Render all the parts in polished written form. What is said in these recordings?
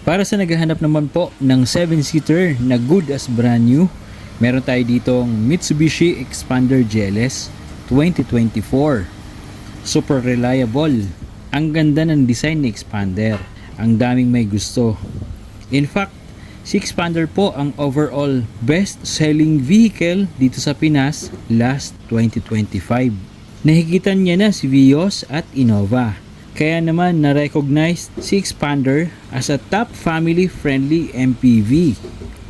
Para sa naghahanap naman po ng 7-seater na good as brand new, meron tayo ditong Mitsubishi Expander GLS 2024. Super reliable. Ang ganda ng design ni Expander. Ang daming may gusto. In fact, si Expander po ang overall best-selling vehicle dito sa Pinas last 2025. Nahigitan niya na si Vios at Innova. Kaya naman na-recognize si Expander as a top family-friendly MPV.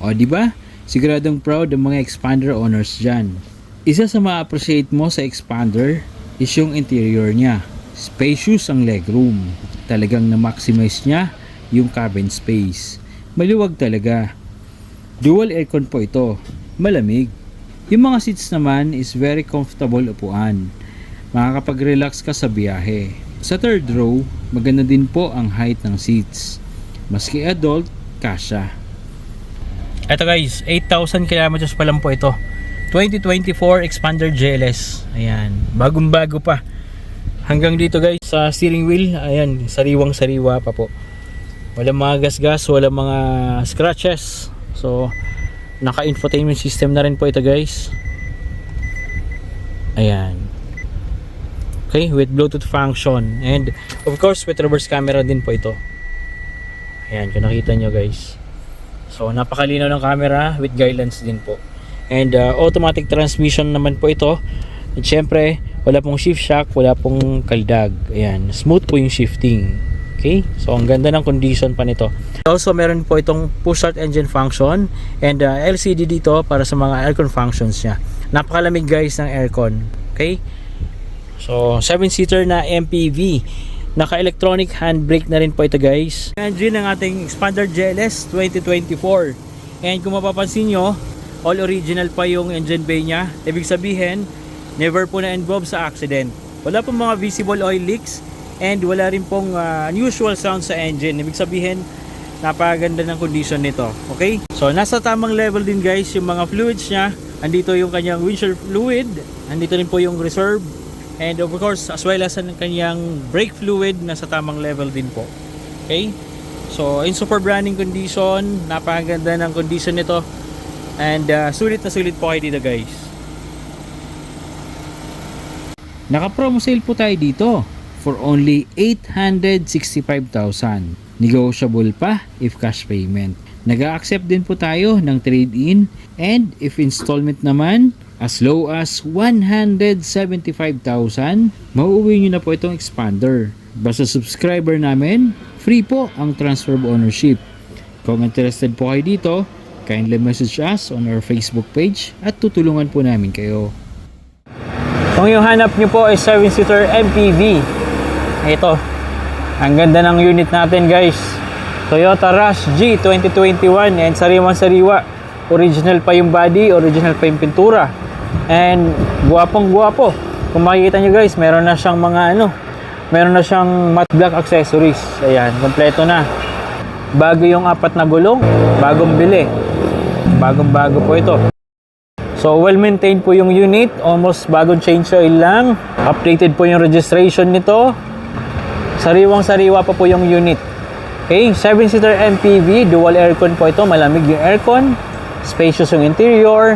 O di ba? Siguradong proud ang mga Expander owners dyan. Isa sa ma-appreciate mo sa Expander is yung interior niya. Spacious ang legroom. Talagang na-maximize niya yung cabin space. Maluwag talaga. Dual aircon po ito. Malamig. Yung mga seats naman is very comfortable upuan. Makakapag-relax ka sa biyahe. Sa third row, maganda din po ang height ng seats. Maski adult, kasya. Ito guys, 8,000 kilometers pa lang po ito. 2024 Expander GLS. Ayan, bagong-bago pa. Hanggang dito guys, sa steering wheel, ayan, sariwang-sariwa pa po. Walang mga gasgas, walang mga scratches. So, naka-infotainment system na rin po ito guys. Ayan. Okay, with Bluetooth function. And of course, with reverse camera din po ito. Ayan, kung nakita nyo guys. So, napakalinaw ng camera with guidelines din po. And automatic transmission naman po ito. At syempre, wala pong shift shock, wala pong kaldag. Ayan, smooth po yung shifting. Okay, so ang ganda ng condition pa nito. Also, meron po itong push start engine function and LCD dito para sa mga aircon functions niya. Napakalamig guys ng aircon. Okay, so 7-seater na MPV. Naka-electronic handbrake na rin po ito guys. Engine ng ating Expander GLS 2024. And kung mapapansin nyo, all original pa yung engine bay niya. Ibig sabihin, never po na-involve sa accident. Wala pong mga visible oil leaks and wala rin pong unusual sound sa engine. Ibig sabihin, napakaganda ng condition nito. Okay? So, nasa tamang level din guys yung mga fluids niya. Andito yung kanyang windshield fluid. Andito rin po yung reserve. And of course, as well as ang kanyang brake fluid, nasa tamang level din po. Okay? So, in super branding condition, napakaganda ng condition nito. And sulit na sulit po kayo dito guys. Naka-promo sale po tayo dito for only 865,000. Negotiable pa if cash payment. Nag-a-accept din po tayo ng trade-in and if installment naman, as low as 175,000, mauuwi nyo na po itong Expander. Basta subscriber namin, free po ang transfer of ownership. Kung interested po kayo dito, kindly message us on our Facebook page at tutulungan po namin kayo. Kung yung hanap nyo po ay 7-seater MPV, ito, ang ganda ng unit natin guys. Toyota Rush G 2021 and sariwang-sariwa. Original pa yung body, original pa yung pintura. And guwapong-guwapo. Kung makikita nyo guys, meron na siyang mga meron na siyang matte black accessories. Ayan, kompleto na. Bago yung 4 na gulong, bagong bili. Bagong-bago po ito. So, well-maintained po yung unit. Almost bagong change oil lang. Updated po yung registration nito. Sariwang-sariwa pa po yung unit. Okay, 7-seater MPV, dual aircon po ito. Malamig yung aircon. Spacious yung interior.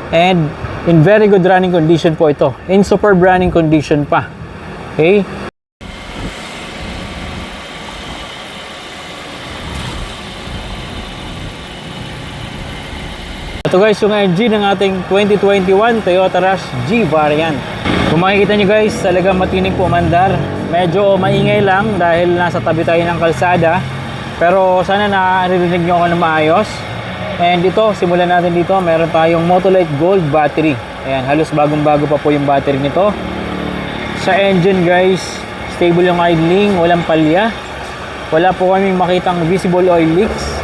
And in very good running condition po ito. In superb running condition pa. Okay. Ito guys yung engine ng ating 2021 Toyota Rush G variant. Kung makikita nyo guys, talagang matinig po umandar. Medyo maingay lang dahil nasa tabi tayo ng kalsada. Pero sana naririnig nyo ako na maayos. And ito, simulan natin dito. Meron tayong Motolite Gold battery. Ayan, halos bagong-bago pa po yung battery nito. Sa engine guys, stable yung idling, walang palya. Wala po kaming makitang visible oil leaks.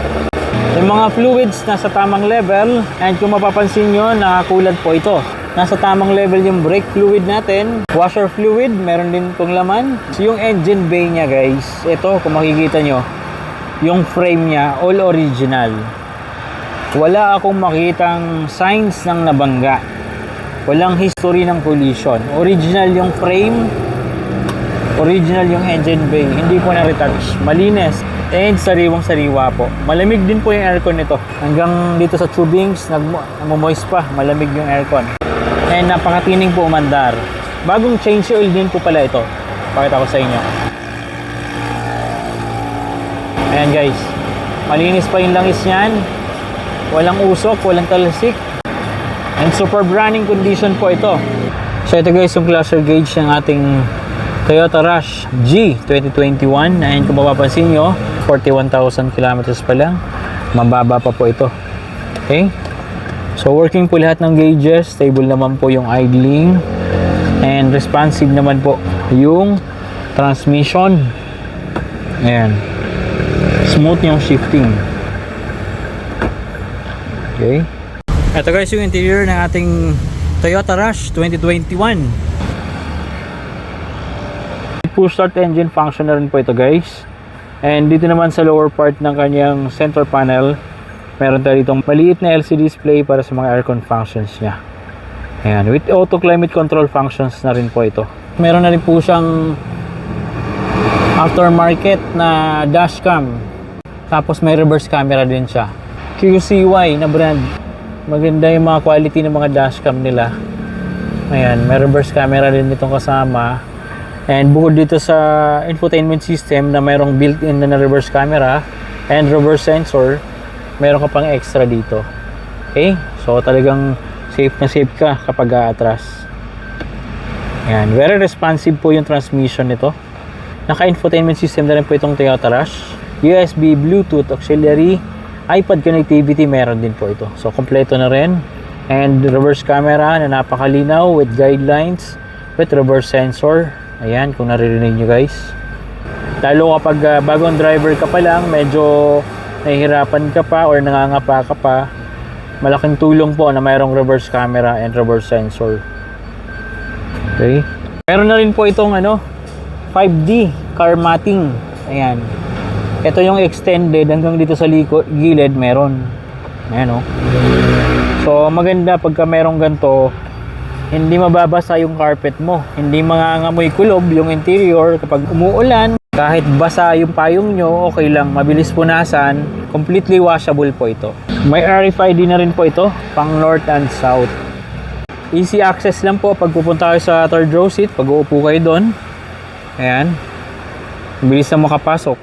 Yung mga fluids nasa tamang level. And kung mapapansin nyo, nakakulat po ito. Nasa tamang level yung brake fluid natin. Washer fluid, meron din pong laman. So, yung engine bay niya guys, ito kung makikita nyo, yung frame niya, all original. Wala akong makitang signs ng nabangga. Walang history ng collision. Original yung frame. Original yung engine bay. Hindi po na-retouch. Malinis. And sariwang-sariwa po. Malamig din po yung aircon nito. Hanggang dito sa tubings, nagmo-moist pa. Malamig yung aircon. And napakatining po umandar. Bagong change oil din po pala ito. Pakita ko sa inyo. Ayan guys. Malinis pa yung langis niyan. Walang usok, walang talasik. And superb running condition po ito. So ito guys yung cluster gauge ng ating Toyota Rush G 2021. And kung mapapansin nyo, 41,000 kilometers pa lang. Mababa pa po ito. Okay? So working po lahat ng gauges. Stable naman po yung idling. And responsive naman po yung transmission. Ayan. Smooth yung shifting. Okay? Ito guys yung interior ng ating Toyota Rush 2021. Push start engine function na rin po ito guys. And dito naman sa lower part ng kanyang center panel, meron tayo ditong maliit na LCD display para sa mga aircon functions niya. Ayan, with auto climate control functions na rin po ito. Meron na rin po siyang aftermarket na dashcam. Tapos may reverse camera din siya. QCY na brand. Maganda yung mga quality ng mga dashcam nila. Ayan, may reverse camera din itong kasama. And bukod dito sa infotainment system na mayroong built-in na reverse camera and reverse sensor, meron ka pang extra dito. Okay? So talagang safe na safe ka kapag aatras. Ayan, very responsive po yung transmission nito. Naka-infotainment system na rin po itong Toyota Rush. USB, Bluetooth, auxiliary, iPad connectivity meron din po ito. So kompleto na rin. And reverse camera na napakalinaw with guidelines with reverse sensor. Ayan, kung naririnig nyo guys. Lalo kapag bagong driver ka pa lang, medyo nahihirapan ka pa or nangangapa ka pa, malaking tulong po na mayroong reverse camera and reverse sensor. Okay. Meron na rin po itong 5D car matting. Ayan. Ito yung extended hanggang dito sa gilid meron. Ayan o. So maganda pagka merong ganito, hindi mababasa yung carpet mo. Hindi mangangamoy kulob yung interior kapag umuulan. Kahit basa yung payong nyo, okay lang. Mabilis punasan. Completely washable po ito. May RFID na rin po ito. Pang north and south. Easy access lang po pag pupunta kayo sa third row seat. Pag uupo kayo doon. Ayan. Bilis na makapasok.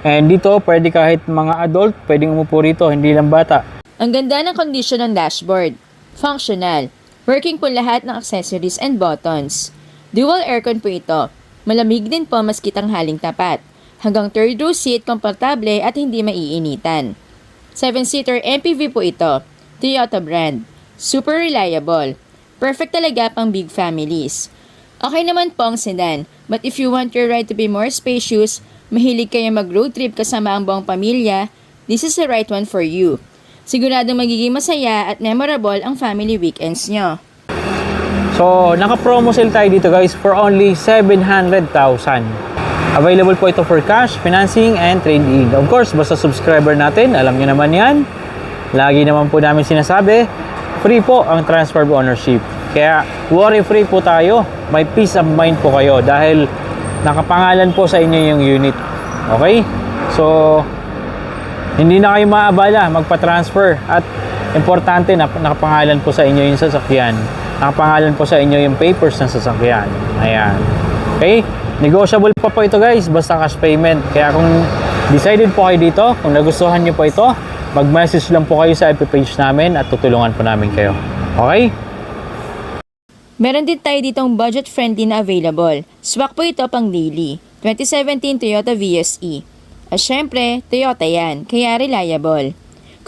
And dito, pwede kahit mga adult, pwedeng umupo rito. Hindi lang bata. Ang ganda ng kondisyon ng dashboard. Functional. Working po lahat ng accessories and buttons. Dual aircon po ito. Malamig din po maski tanghaling tapat. Hanggang third row seat, komportable at hindi maiinitan. 7-seater MPV po ito. Toyota brand. Super reliable. Perfect talaga pang big families. Okay naman po ang sedan, but if you want your ride to be more spacious, mahilig kayo mag-road trip kasama ang buong pamilya, this is the right one for you. Siguradong magiging masaya at memorable ang family weekends nyo. So, naka-promo sale tayo dito guys for only 700,000. Available po ito for cash, financing, and trade-in. Of course, basta subscriber natin, alam nyo naman yan. Lagi naman po namin sinasabi, free po ang transfer of ownership. Kaya, worry-free po tayo. May peace of mind po kayo dahil nakapangalan po sa inyo yung unit. Okay? So, hindi na kayo maabala magpa-transfer at importante na nakapangalan po sa inyo yung sasakyan. Nakapangalan po sa inyo yung papers ng sasakyan. Ayan. Okay? Negotiable pa po ito guys, basta cash payment. Kaya kung decided po kayo dito, kung nagustuhan nyo po ito, mag-message lang po kayo sa FB page namin at tutulungan po namin kayo. Okay? Meron din tayo ditong budget-friendly na available. Swak po ito pang daily. 2017 Toyota VSE. At syempre, Toyota yan, kaya reliable.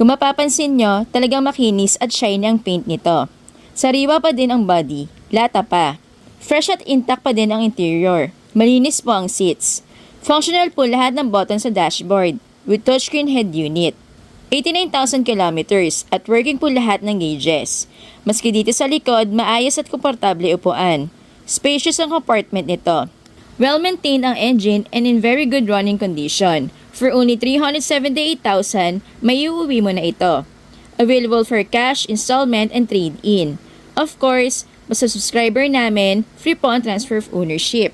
Kung mapapansin nyo, talagang makinis at shiny ang paint nito. Sariwa pa din ang body, lata pa. Fresh at intact pa din ang interior. Malinis po ang seats. Functional po lahat ng buttons sa dashboard with touchscreen head unit. 89,000 kilometers at working po lahat ng gauges. Maski dito sa likod, maayos at komportable upuan. Spacious ang compartment nito. Well-maintained ang engine and in very good running condition. For only 378,000, may uuwi mo na ito. Available for cash, installment, and trade-in. Of course, basta subscriber namin, free po ang transfer of ownership.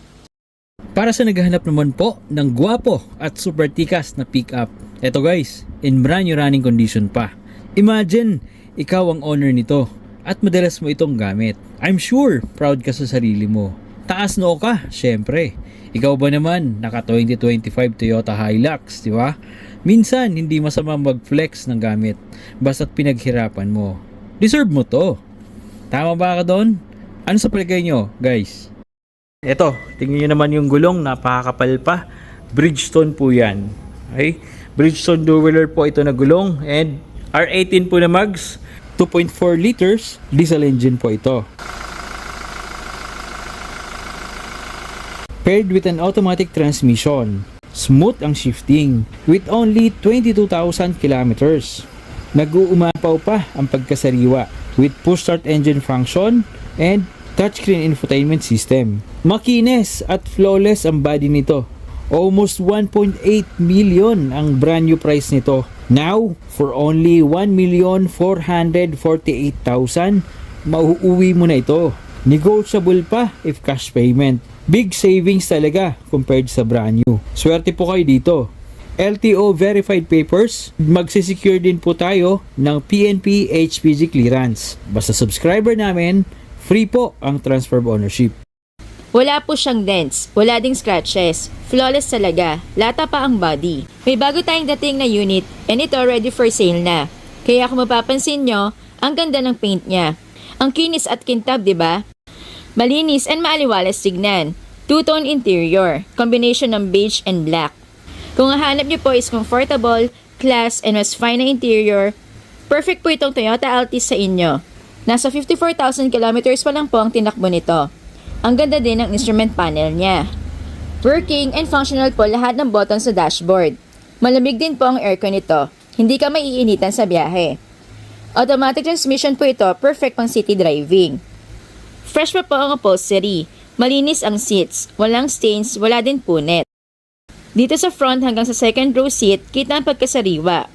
Para sa naghahanap naman po ng gwapo at super tikas na pick-up, eto guys, in brand new running condition pa. Imagine, ikaw ang owner nito at madalas mo itong gamit. I'm sure proud ka sa sarili mo. Taas noo ka, syempre. Ikaw ba naman, naka 2025 Toyota Hilux, di ba? Minsan, hindi masama mag-flex ng gamit, basta't pinaghirapan mo. Deserve mo to. Tama ba ka doon? Ano sa palagay nyo, guys? Eto, tingnan nyo naman yung gulong, napakakapal pa. Bridgestone po yan. Okay? Bridgestone dual-wheeler po ito na gulong and R18 po na mags. 2.4 liters, diesel engine po ito. Paired with an automatic transmission. Smooth ang shifting with only 22,000 kilometers. Nag-uumapaw pa ang pagkasariwa with push-start engine function and touchscreen infotainment system. Makinis at flawless ang body nito. Almost 1.8 million ang brand new price nito. Now, for only 1,448,000, mauuwi mo na ito. Negotiable pa if cash payment. Big savings talaga compared sa brand new. Swerte po kayo dito. LTO verified papers, magsisecure din po tayo ng PNP HPG clearance. Basta subscriber namin, free po ang transfer of ownership. Wala po siyang dents, wala ding scratches. Flawless talaga, lata pa ang body. May bago tayong dating na unit and ito ready for sale na. Kaya kung mapapansin nyo, ang ganda ng paint niya. Ang kinis at kintab, di ba? Malinis and maaliwalas tignan. Two-tone interior, combination ng beige and black. Kung ang hanap nyo po is comfortable, class, and mas fine na interior, perfect po itong Toyota Altis sa inyo. Nasa 54,000 kilometers pa lang po ang tinakbo nito. Ang ganda din ng instrument panel niya. Working and functional po lahat ng buttons sa dashboard. Malamig din po ang aircon nito. Hindi ka maiinitan sa biyahe. Automatic transmission po ito, perfect pang city driving. Fresh pa po ang upholstery. Malinis ang seats. Walang stains, wala din punit. Dito sa front hanggang sa second row seat, kita ang pagkasariwa.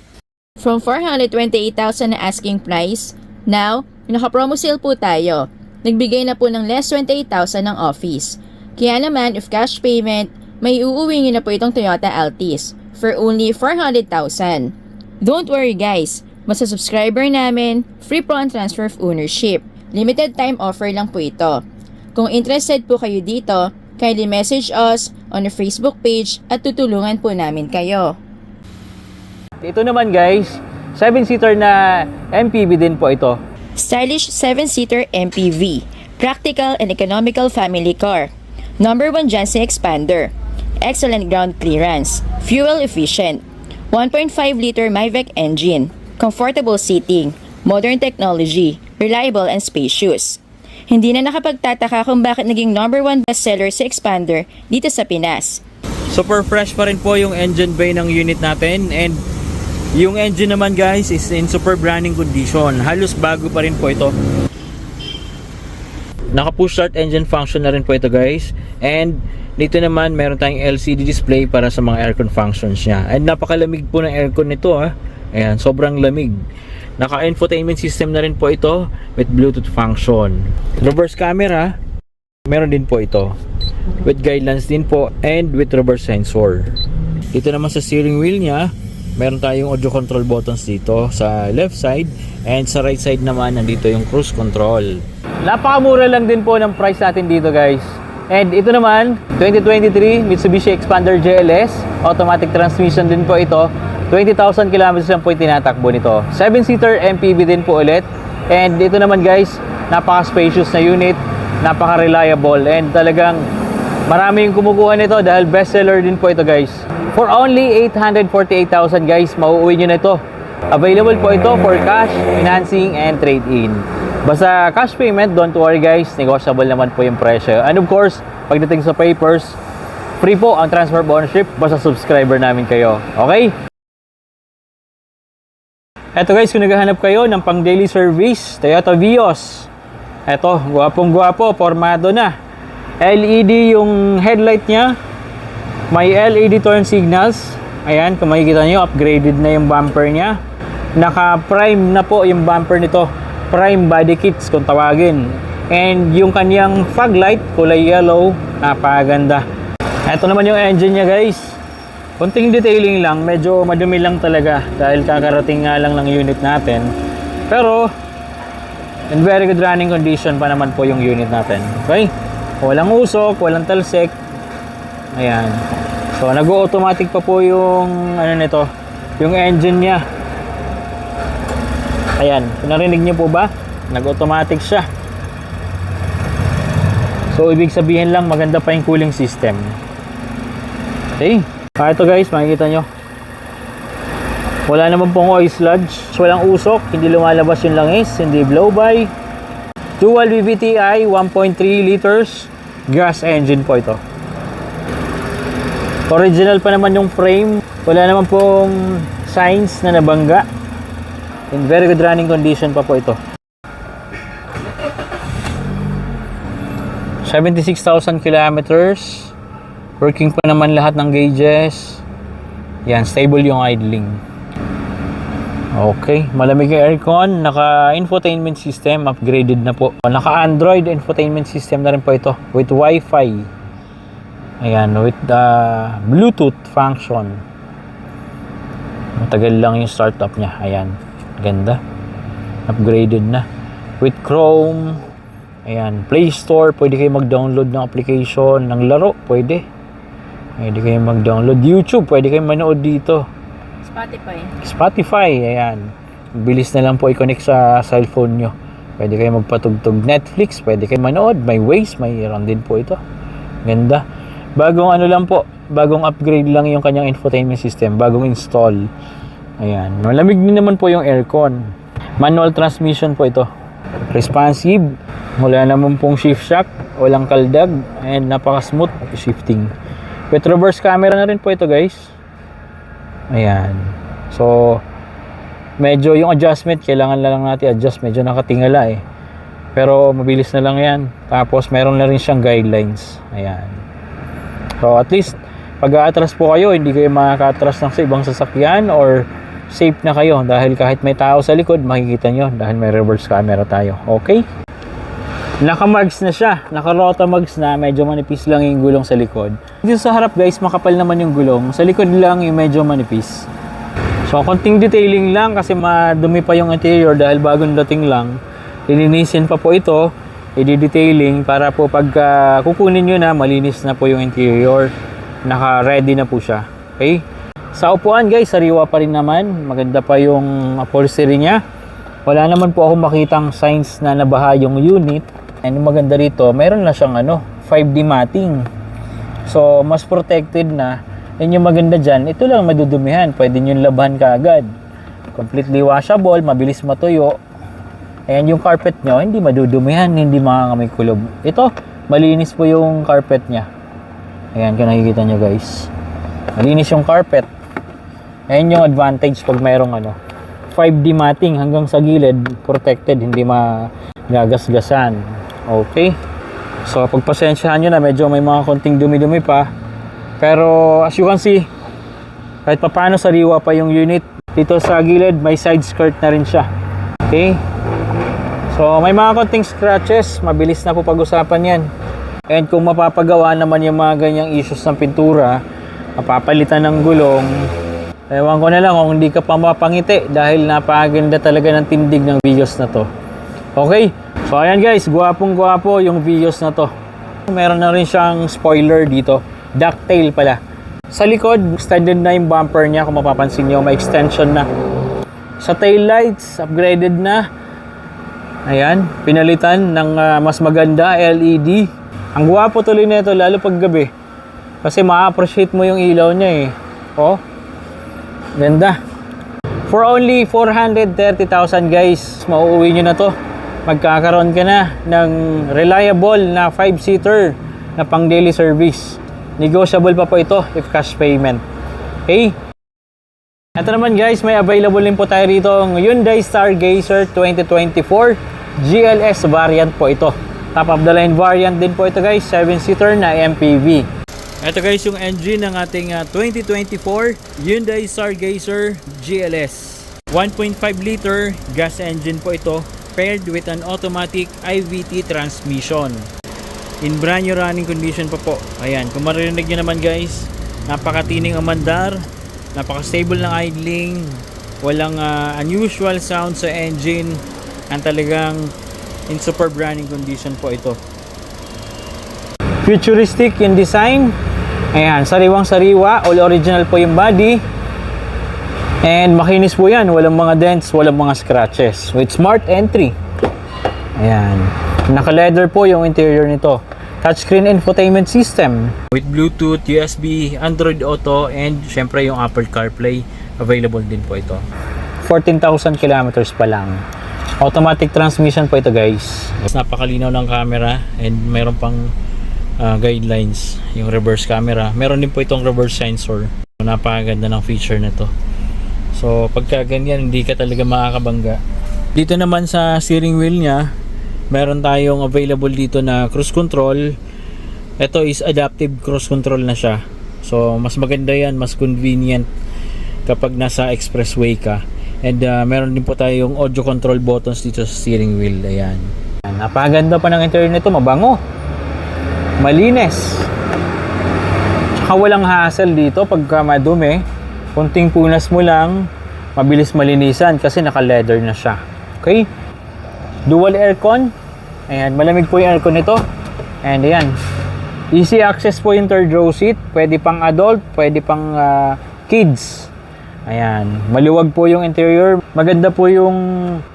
From 428,000 na asking price, now, naka-promo sale po tayo. Nagbigay na po ng less 28,000 ng office. Kaya naman, if cash payment, may uuwi nyo na po itong Toyota Altis for only 400,000. Don't worry guys, basta subscriber namin, free po ang transfer of ownership. Limited time offer lang po ito. Kung interested po kayo dito, kindly message us on the Facebook page at tutulungan po namin kayo. Ito naman guys, 7-seater na MPV din po ito. Stylish 7-seater MPV, practical and economical family car. Number 1 dyan sa expander. Excellent ground clearance, fuel efficient, 1.5-liter Myvec engine, comfortable seating, modern technology, reliable and spacious. Hindi na nakapagtataka kung bakit naging number 1 bestseller sa expander dito sa Pinas. Super fresh pa rin po yung engine bay ng unit natin and yung engine naman guys is in super running condition. Halos bago pa rin po ito. Naka push start engine function na rin po ito guys. And dito naman meron tayong LCD display para sa mga aircon functions niya. And napakalamig po ng aircon nito ha. Ayan, sobrang lamig. Naka infotainment system na rin po ito with Bluetooth function. Reverse camera, meron din po ito. With guidelines din po and with reverse sensor. Dito naman sa steering wheel niya, meron tayong audio control buttons dito sa left side and sa right side naman nandito yung cruise control. Napakamura lang din po ng price natin dito guys. And ito naman, 2023 Mitsubishi Expander GLS, automatic transmission din po ito. 20,000 kilometers lang po yung tinatakbo nito. 7-seater MPV din po ulit. And ito naman guys, napaka-spacious na unit, napaka-reliable and talagang marami yung kumukuha nito dahil bestseller din po ito guys. For only 848,000 guys, mauuwi nyo na ito. Available po ito for cash, financing, and trade-in. Basta cash payment, don't worry guys, negotiable naman po yung presyo. And of course, pagdating sa papers, free po ang transfer of ownership basta subscriber namin kayo. Okay? Eto guys, kung naghahanap kayo ng pang daily service, Toyota Vios. Eto, gwapong-gwapo, formado na. LED yung headlight niya. May LED turn signals. Ayan, kung makikita nyo, upgraded na yung bumper niya. Naka-prime na po yung bumper nito. Prime body kits kung tawagin. And yung kanyang fog light, kulay yellow, napakaganda. Ito naman yung engine niya guys. Konting detailing lang, medyo madumi lang talaga dahil kakarating nga lang ng unit natin. Pero in very good running condition pa naman po yung unit natin. Okay? Walang usok, walang talsik. Ayan. So nag-automatic pa po yung ano nito, yung engine niya. Ayan, narinig niyo po ba? Nag-automatic siya. So ibig sabihin lang maganda pa yung cooling system. Okay? Ito guys, makikita nyo. Wala naman pong oil sludge, walang usok, hindi lumalabas yung langis, hindi blow by. Dual VVTi 1.3 liters gas engine po ito. Original pa naman yung frame, wala naman pong signs na nabangga. In very good running condition pa po ito. 76,000 kilometers. Working pa naman lahat ng gauges. Yan, stable yung idling. Okay, malamig yung aircon. Naka-infotainment system, upgraded na po. Naka-Android infotainment system na rin po ito. With Wi-Fi. Ayan, with the Bluetooth function. Matagal lang yung startup niya. Ayan, ganda. Upgraded na. With Chrome. Ayan, Play Store. Pwede kayo mag-download ng application. Ng laro, pwede. Pwede kayo mag-download. YouTube, pwede kayo manood dito. Spotify, ayan. Bilis na lang po i-connect sa cellphone nyo. Pwede kayo magpatugtog Netflix, pwede kayo manood. May Waze, mayroon din po ito. Ganda. Bagong ano lang po, bagong upgrade lang yung kanyang infotainment system. Bagong install. Ayan. Malamig din naman po yung aircon. Manual transmission po ito. Responsive. Wala naman pong shift shock. Walang kaldag. And napaka-smooth shifting. With reverse camera na rin po ito guys. Ayan. So, medyo yung adjustment, kailangan na lang natin adjust. Medyo nakatingala eh. Pero mabilis na lang yan. Tapos meron na rin siyang guidelines. Ayan. So, at least, pag a-atras po kayo, hindi kayo makaka-atras ng sa ibang sasakyan or safe na kayo. Dahil kahit may tao sa likod, makikita nyo dahil may reverse camera tayo. Okay? Naka-mugs na siya. Naka-rota mugs na. Medyo manipis lang yung gulong sa likod. Dito sa harap guys, makapal naman yung gulong. Sa likod lang yung medyo manipis. So, konting detailing lang kasi madumi pa yung interior dahil bagong dating lang. Lilinisin pa po ito. I-detailing para po pag kukunin nyo na, malinis na po yung interior. Naka-ready na po siya. Okay? Sa upuan guys, sariwa pa rin naman. Maganda pa yung upholstery niya. Wala naman po akong makitang signs na nabaha yung unit. And maganda rito, mayroon na siyang 5D matting. So, mas protected na. Yan yung maganda dyan. Ito lang madudumihan. Pwede nyo labahan kaagad. Completely washable, mabilis matuyo. Ayan yung carpet nyo, hindi madudumihan, hindi makakamay kulob. Ito, malinis po yung carpet nya. Ayan, kung nakikita nyo guys. Malinis yung carpet. Ayan yung advantage pag mayroong 5D matting hanggang sa gilid, protected, hindi magagasgasan. Okay. So, pagpasensyahan nyo na, medyo may mga konting dumi-dumi pa. Pero, as you can see, kahit papaano sariwa pa yung unit. Dito sa gilid, may side skirt na rin siya. Okay. So, may mga konting scratches. Mabilis na po pag-usapan yan. And kung mapapagawa naman yung mga ganyang issues ng pintura, mapapalitan ng gulong, ewan ko na lang kung hindi ka pa mapangiti dahil napakaganda talaga ng tindig ng videos na to. Okay? So, ayan guys, gwapong-gwapo yung videos na to. Meron na rin siyang spoiler dito. Ducktail pala. Sa likod, extended na yung bumper niya. Kung mapapansin nyo, may extension na. Sa tail lights, upgraded na. Ayan, pinalitan ng mas maganda LED. Ang gwapo tuloy nito, lalo pag gabi. Kasi ma-appreciate mo yung ilaw niya eh. Oh, ganda. For only 430,000 guys, mauuwi nyo na to. Magkakaroon ka na ng reliable na 5-seater na pang daily service. Negotiable pa po ito if cash payment. Okay? Ito naman guys, may available din po tayo rito ng Hyundai Stargazer 2024 GLS variant po ito. Top of the line variant din po ito guys, 7-seater na MPV. Ito guys yung engine ng ating 2024 Hyundai Stargazer GLS. 1.5 liter gas engine po ito, paired with an automatic IVT transmission. In brand new running condition pa po. Ayan, kung maririnig nyo naman guys, napakatining ang mandar, napaka-stable ng idling, walang unusual sound sa engine, ang talagang in superb running condition po ito. Futuristic yung design. Ayan, sariwang-sariwa, all original po yung body. And makinis po yan, walang mga dents, walang mga scratches. With smart entry. Ayan, naka-leather po yung interior nito. Touchscreen infotainment system with Bluetooth, USB, Android Auto, and syempre yung Apple CarPlay available din po ito. 14,000 kilometers pa lang. Automatic transmission po ito guys. Napakalinaw ng camera and meron pang guidelines yung reverse camera. Meron din po itong reverse sensor. Napakaganda ng feature na to. So pagka ganyan hindi ka talaga makakabangga. Dito naman sa steering wheel niya, meron tayong available dito na cruise control. Ito is adaptive cruise control na siya. So mas maganda yan, mas convenient kapag nasa expressway ka. And meron din po tayong audio control buttons dito sa steering wheel. Ayan. Napakaganda pa ng interior nito, mabango, malinis. Tsaka walang hassle dito pagka madumi. Kunting punas mo lang, mabilis malinisan kasi naka-leather na siya. Okay? Dual aircon. Ayan, malamig po yung aircon nito. And ayan, easy access po yung third row seat. Pwede pang adult, pwede pang kids. Ayan, maluwag po yung interior. Maganda po yung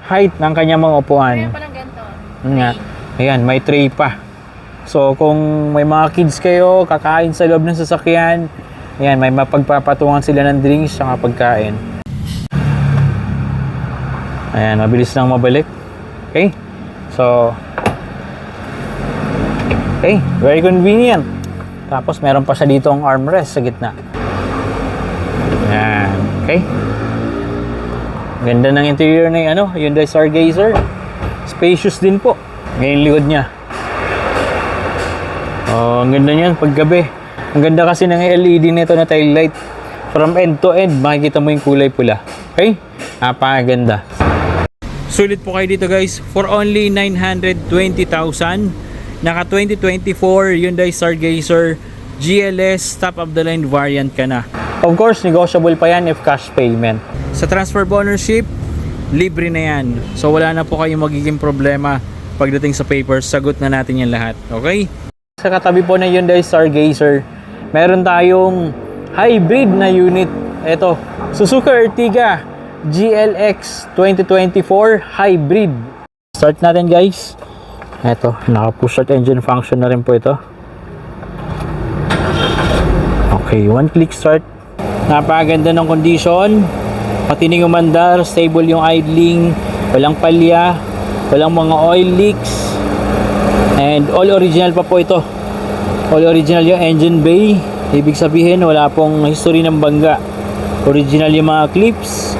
height ng kanyang mga upuan. Kaya palang ganito. Nga. Ayan, may tray pa. So kung may mga kids kayo, kakain sa loob ng sasakyan, ayan, may mapagpapatungan sila ng drinks sa pagkain. Ayan, mabilis lang mabalik. Okay? So, okay, very convenient. Tapos meron pa siya dito ang armrest sa gitna. Ayan, okay. Ganda ng interior na yung Hyundai Stargazer. Spacious din po. Ngayon likod niya. Oh, ang ganda niyan paggabi. Ang ganda kasi ng LED nito na tail light. From end to end, makikita mo yung kulay pula. Okay? Napakaganda. Sulit po kayo dito guys. For only 920,000. Naka 2024 Hyundai Stargazer GLS top of the line variant ka na. Of course, negotiable pa yan if cash payment. Sa transfer of ownership, libre na yan. So wala na po kayong magiging problema pagdating sa papers. Sagot na natin yan lahat. Okay? Sa katabi po ng Hyundai Stargazer, meron tayong hybrid na unit. Ito, Suzuki Ertiga GLX 2024 Hybrid. Start natin guys. Ito, naka-push start engine function na rin po ito. Okay, one click start. Napakaganda ng condition. Matining umandar, stable yung idling, walang palya, walang mga oil leaks. And all original pa po ito. All original yung engine bay. Ibig sabihin wala pong history ng bangga. Original yung mga clips.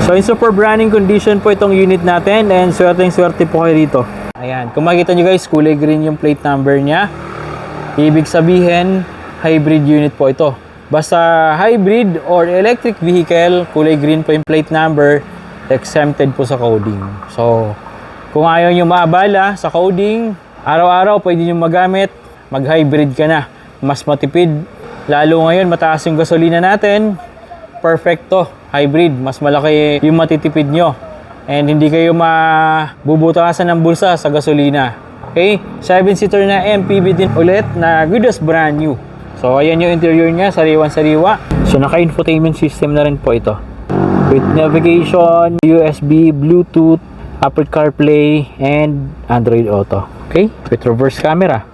So in super running condition po itong unit natin. And swerte po kayo dito. Ayan, kung makikita nyo guys, kulay green yung plate number nya. Ibig sabihin hybrid unit po ito. Basta hybrid or electric vehicle, kulay green po yung plate number, exempted po sa coding. So kung ayaw nyo maabala sa coding, araw-araw pwede nyo magamit, mag-hybrid ka na. Mas matipid. Lalo ngayon, mataas yung gasolina natin. Perfecto. Hybrid. Mas malaki yung matitipid nyo. And hindi kayo mabubutasan ng bulsa sa gasolina. Okay? 7-seater na MPV din ulit na good as brand new. So, ayan yung interior niya. Sariwan-sariwa. So, naka-infotainment system na rin po ito. With navigation, USB, Bluetooth, Apple CarPlay, and Android Auto. Okay? With reverse camera.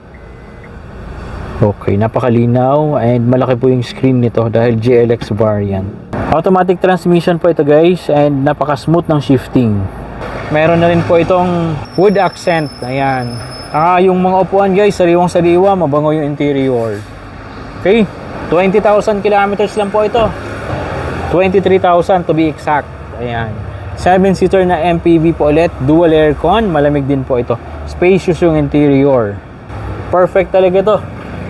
Okay, napakalinaw and malaki po yung screen nito dahil GLX variant. Automatic transmission po ito guys and napaka-smooth ng shifting. Meron na rin po itong wood accent. Ayan. Yung mga upuan guys, sariwang-sariwa, mabango yung interior. Okay? 20,000 kilometers lang po ito. 23,000 to be exact. Ayan. 7-seater na MPV po ulit. Dual aircon. Malamig din po ito. Spacious yung interior. Perfect talaga ito.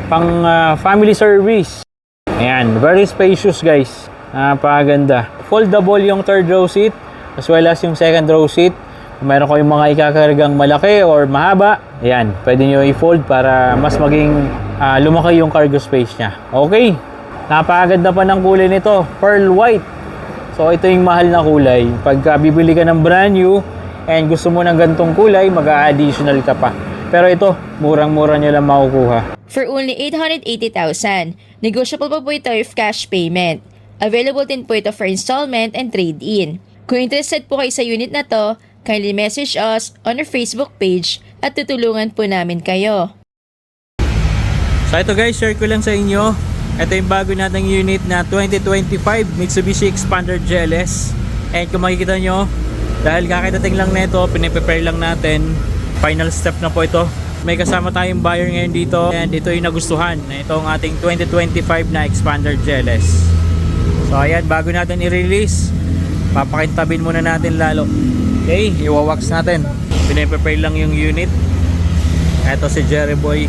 Pang family service. Ayan. Very spacious guys. Napakaganda. Foldable yung third row seat as well as yung second row seat. Kung meron kayong mga ikakargang malaki or mahaba, ayan, pwede nyo i-fold para mas maging lumaki yung cargo space nya. Okay, napakaganda pa ng kulay nito, pearl white. So ito yung mahal na kulay. Pagka bibili ka ng brand new and gusto mo ng gantong kulay, mag-a-additional ka pa. Pero ito, murang-mura nyo lang makukuha. For only 880,000. Negotiable pa po ito if cash payment. Available din po ito for installment and trade-in. Kung interested po kayo sa unit na to, kindly message us on our Facebook page at tutulungan po namin kayo. So ito guys, share ko lang sa inyo. Ito yung bago nating unit na 2025 Mitsubishi Expander GLS. And kung makikita nyo, dahil kakitating lang nito, piniprepare lang natin. Final step na po ito. May kasama tayong buyer ngayon dito. And ito yung nagustuhan. Ito ang ating 2025 na Expander GLS. So ayan, bago natin i-release, papakintabin muna natin lalo. Okay, iwawax natin. Piniprepare lang yung unit. Ito si Jerry Boy,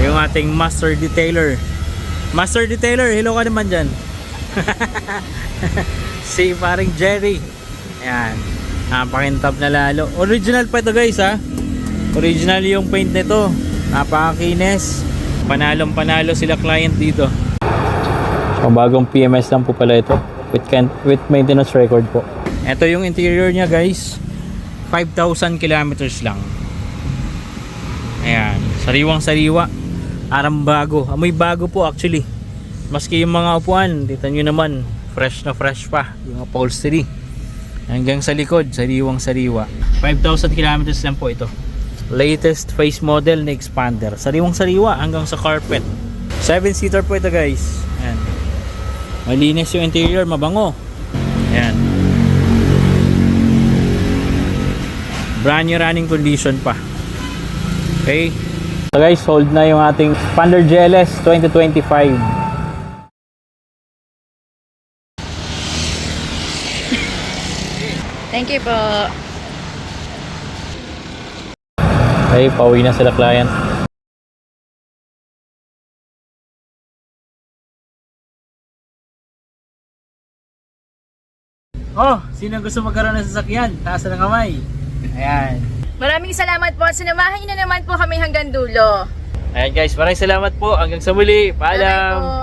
yung ating master detailer. Master detailer, hello ka naman dyan. Si paring Jerry. Ayan, pakintab na lalo. Original pa ito guys ha. Original yung paint nito. Napakakinis. Panalong panalo sila client dito. So, bagong PMS lang po pala ito. With maintenance record po. Ito yung interior niya guys. 5,000 kilometers lang. Ayan, sariwang sariwa. Aram bago. Amoy bago po actually. Maski yung mga upuan, dito nyo naman, fresh na fresh pa. Yung upholstery. Hanggang sa likod, sariwang sariwa. 5,000 kilometers lang po ito. Latest face model na Expander. Sariwang sariwa hanggang sa carpet. 7-seater po ito guys. Ayan. Malinis yung interior, mabango. Ayan. Brand new running condition pa. Okay. So guys, sold na yung ating Expander GLS 2025. Thank you po. Okay, pauwi na sila client. Oh, sino gusto magkaroon ng sasakyan? Taas na ng kamay. Ayan. Maraming salamat po. Sinamahan niyo na naman po kami hanggang dulo. Ayan guys, maraming salamat po. Hanggang sa muli. Bye-bye Paalam. po.